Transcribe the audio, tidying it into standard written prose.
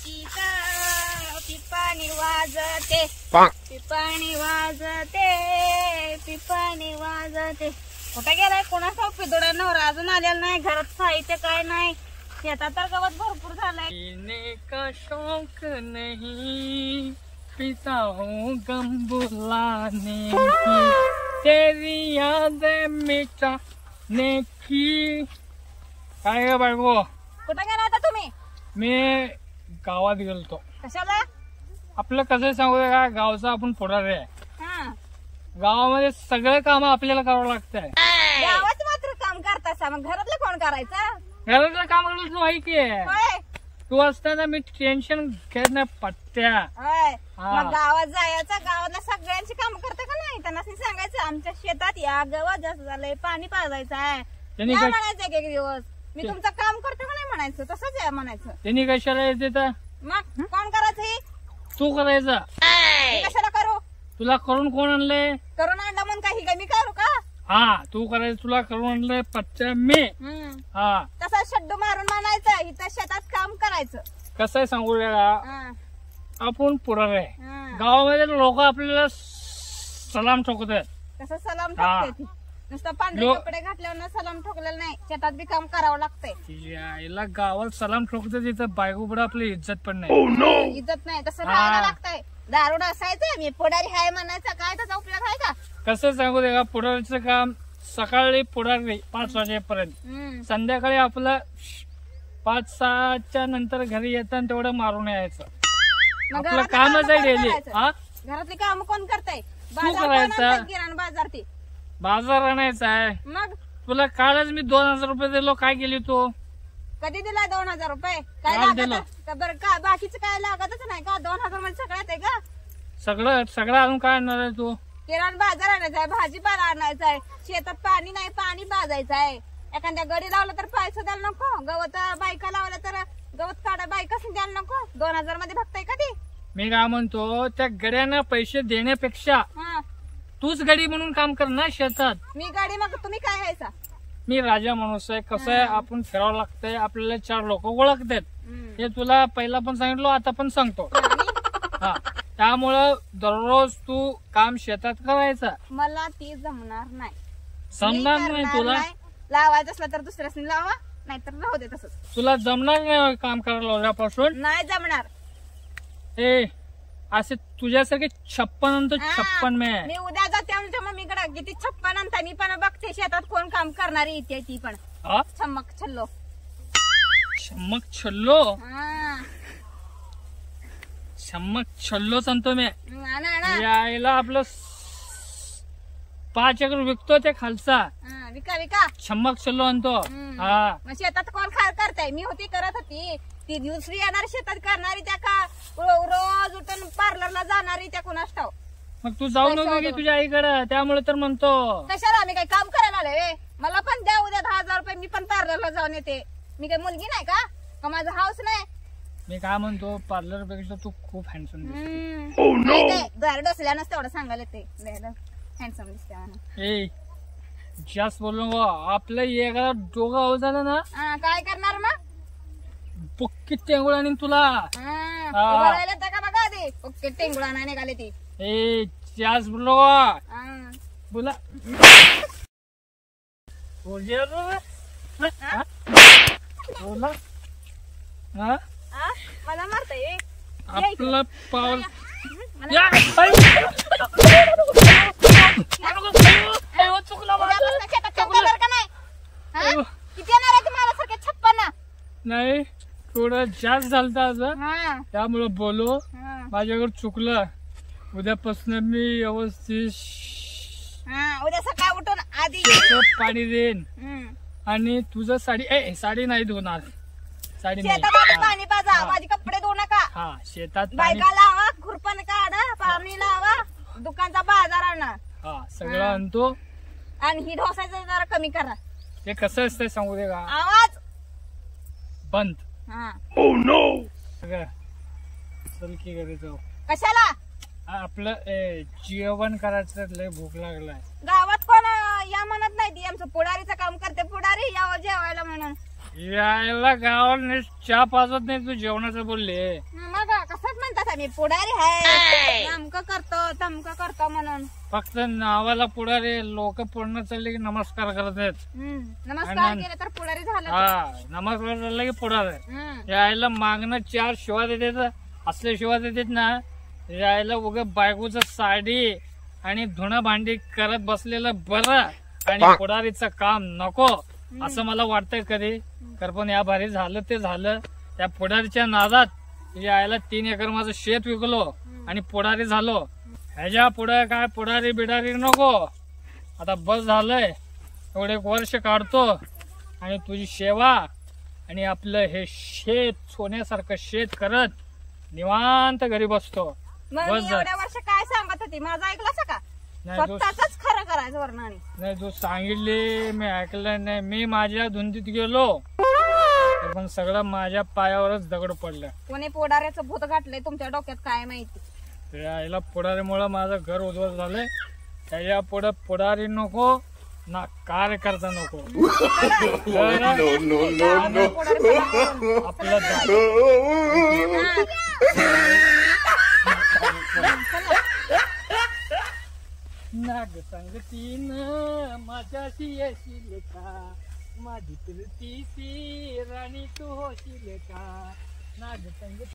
पिपाणी वाजते पिपाणी वाजते पिपाणी वाजते. कुठे गेलाय कोणाचा पिदोडा नवरा अजून आलेला नाही. घरात साहित्य काय नाही. शेतात तर गवत भरपूर झालंय. पीने का शौक नहीं पीता हूँ गम बुलाने की तेरी याद मिटाने की. काय ग बायको कुठे गेला आता तुम्ही? मी गावात गेलतो. कशाला? आपलं कसं सांगू दे का, गावचा आपण पुढारी आहे. हा गावामध्ये सगळे काम आपल्याला करावं लागतंय. गावात मात्र काम करता मग घरातलं कोण करायचं? घरातलं काम करायला तू आहे की. होय तू असताना मी टेन्शन घेत नाही पट्ट्या. होय हा. मग गावात जायचं. गावातल्या सगळ्यांची काम करते का नाही? त्यांना सांगायचं आमच्या शेतात या, गवत जास्त झालंय, पाणी पाजायचं आहे त्यांनी या काय म्हणायचं एक दिवस. मी तुमचं काम करते का नाही म्हणायचं. तसंच आहे म्हणायचं. त्यांनी कशाला येते तर मग कोण करायचं हे? तू करायचं. मी कशाला करू? तुला करून कोण आणलंय? करून आणलं म्हणून काही काय मी करू का? हा तू करायचं. तुला करून आणलंय पट्ट्या मी. हा तसा शड्डू मारून म्हणायचं इथं शेतात काम करायचं. कसं आहे सांगू का, हा, आपण पुढारी आहे. हा. गावामध्ये लोक आपल्याला सलाम ठोकतात. कसं सलाम हा. ठोकते ती? नुसतं पांढरे कपडे घातल्यावर सलाम ठोकलेलं नाही. शेतात बी काम करावं लागतंय. याला गावात सलाम ठोकतात तिथं बायको पुढे आपली इज्जत पण नाही. इज्जत नाही तसं राहायला लागतंय. दारूड असायचं मी पुढारी हाय म्हणायचा. काय त्याचा उपयोग आहे का? कसं सांगू दे का, पुढारीचं काम सकाळी पुढारी 5 वाजेपर्यंत, संध्याकाळी आपलं 5-6च्या नंतर घरी येताना तेवढं मारून यायचं. मग आपलं घरातलं कामच कामं आहे कोण डेली. करायचं? हा घरातली काम कोण करताय? करायचं. किराणा बाजार ती. बाजार आणायचा आहे. मग तुला कालच मी 2000 रुपये दिलो. काय केली तू? कधी दिलाय 2000 रुपये? काय काल दिलं. लागत बरं का? बाकीचं काय लागतच नाही का? 2000 मध्ये सगळ्यात आहे का? सगळं आणून काय आणणार आहे तू? किराणा बाजार आणायचा आहे, भाजीपाला आणायचा आहे, शेतात पाणी नाही पाणी पाजायचं आहे. एखाद्या गडी लावला तर पैसे द्यायला नको. गवत बायका लावला तर गवत काढा बायकाच द्यायला नको. 2000 मध्ये बघताय का ती? मी काय म्हणतो, त्या गड्यांना पैसे देण्यापेक्षा हा तूच गडी म्हणून काम कर ना शेतात. मी गाडी मग तुम्ही काय घ्यायचा? मी राजा माणूस आहे. कसं आहे, आपण फिरावं लागतंय. आपल्याला 4 लोक ओळखतात. हे तुला पहिला पण सांगितलं, आता पण सांगतो. हा त्यामुळं दररोज तू काम शेतात करायचं. मला ती जमणार नाही. जमणार मी नाही करणार तुला? नाही. लावायचं असलं तर दुसऱ्यासनी लावा, नाहीतर राहू दे तसंच. तुला जमणार नाही काम करायला उद्यापासून. नाही जमणार. ए असे तुझ्यासारखे 56 मे. मी उद्या जाते आमच्या मम्मीकडे. किती 56 आणता. मी पण बघते शेतात कोण काम करणारी इथे ती पण. हा छम्मक छल्लो. छम्मक छल्लो. हा. छम्मक छल्लो सांगतो मी. आणा, आणा. यायला आपलं 5 एकर विकतो ते खालचा. हा, विका विका. छम्मक छल्लो आणतो. हा मग शेतात कोण खार करताय? मी होती करत होती. ती दुसरी येणार शेतात करणारी त्या का रोज उठून पार्लरला जाणारी त्या कोणास ठाव. मग तू जाऊ नको की तुझ्या आईकडे. त्यामुळे तर म्हणतो. कशाला? आम्ही काही काम करायला आलोय? मला पण द्या उद्या 10,000 रुपये. मी पण पार्लरला जाऊन येते. मी काही मुलगी नाही का माझा हाऊस नाही? मी काय म्हणतो, पार्लर पेक्षा तू खूप हँडसम घर डोसल्यानंच तेवढं सांगायला ते हँडसम दिसते म्हणून. ए जास्त बोललो नको. आपलं एका डोकं आऊ झालं ना, काय करणार मग? पक्की टेंगुळ आणि तुला. उभारायला येतं का बघा आधी. ओके टेंगुळा नाही निघाले ती. ए जास्त बोललो बोला. बोला हा मला मारताय आपलं पाऊल. किती येणार आहे तुम्हाला सारखे 56? नाही थोडं जास्त झालं आज, त्यामुळं बोलो. माझ्याकडे चुकलं. उद्यापासून मी व्यवस्थित उद्या सकाळ उठून आधी पाणी देईन. आणि तुझं साडी नाही धुणार. साडी नाही. शेतात पाणी पाजा. माझे कपडे धुवू नका. हा शेतात बायका लावा, खुरपण काढा, पाणी लावा, दुकानचा बाजार आणा. हा सगळं आणतो. आणि ही ढोसायचं जरा कमी करा. ते कसं असतंय सांगू दे का, आवाज बंद. सगळं चल की घरी जाऊ. कशाला? आपलं जेवण करायचं, लय भूक लागलाय. गावात कोण या म्हणत नाही. ती आमचं पुढारीचं काम करते. पुढारी यावं जेवायला म्हणून. यायला गावाला चहा पाजत नाही, तू जेवणाचं बोलले. मी पुढारी आहे अमकं करतो तमकं करतो म्हणून. फक्त नावाला पुढारी. लोक पूर्ण चालले की नमस्कार करत आहेत. नमस्कार केले तर पुढारी झालं. हा, नमस्कार झाला की पुढारी. यायला मागणं 4 शिवा देतात. असले शिवा देतात ना, यायला उग बायकोचं साडी आणि धुणं भांडी करत बसलेलं बरं आणि पुढारीचं काम नको असं मला वाटतंय कधी. पण या भारी झालं ते झालं. त्या पुढारीच्या नादात यायला 3 एकर माझं शेत विकलो आणि पुढारी झालो. ह्याच्या पुढे काय पुढारी बिडारी नको. आता बस झालंय. एवढे वर्ष काढतो आणि तुझी सेवा आणि आपलं हे शेत सोन्यासारखं शेत करत निवांत घरी बसतो. मग मी एवढ्या वर्ष काय सांगत होती माझं ऐकलंस का? स्वतःच खरं करायचं वर्णाने. नाही, तू सांगितले मी ऐकलं नाही. मी माझ्या धुंदीत गेलो पण सगळं माझ्या पायावरच दगड पडलं. कोणी पुढाऱ्याचं भूत गाठलंय तुमच्या डोक्यात काय माहिती. यायला पुढारीमुळे माझं घर उद्ध्वस्त झालंय. त्याच्या पुढे पुढारी नको ना कार्यकर्ता नको. आपलं नाग संगतीन माझ्याशी येशील का, माझी प्रीतीची राणी तू होशील का. नाग संगती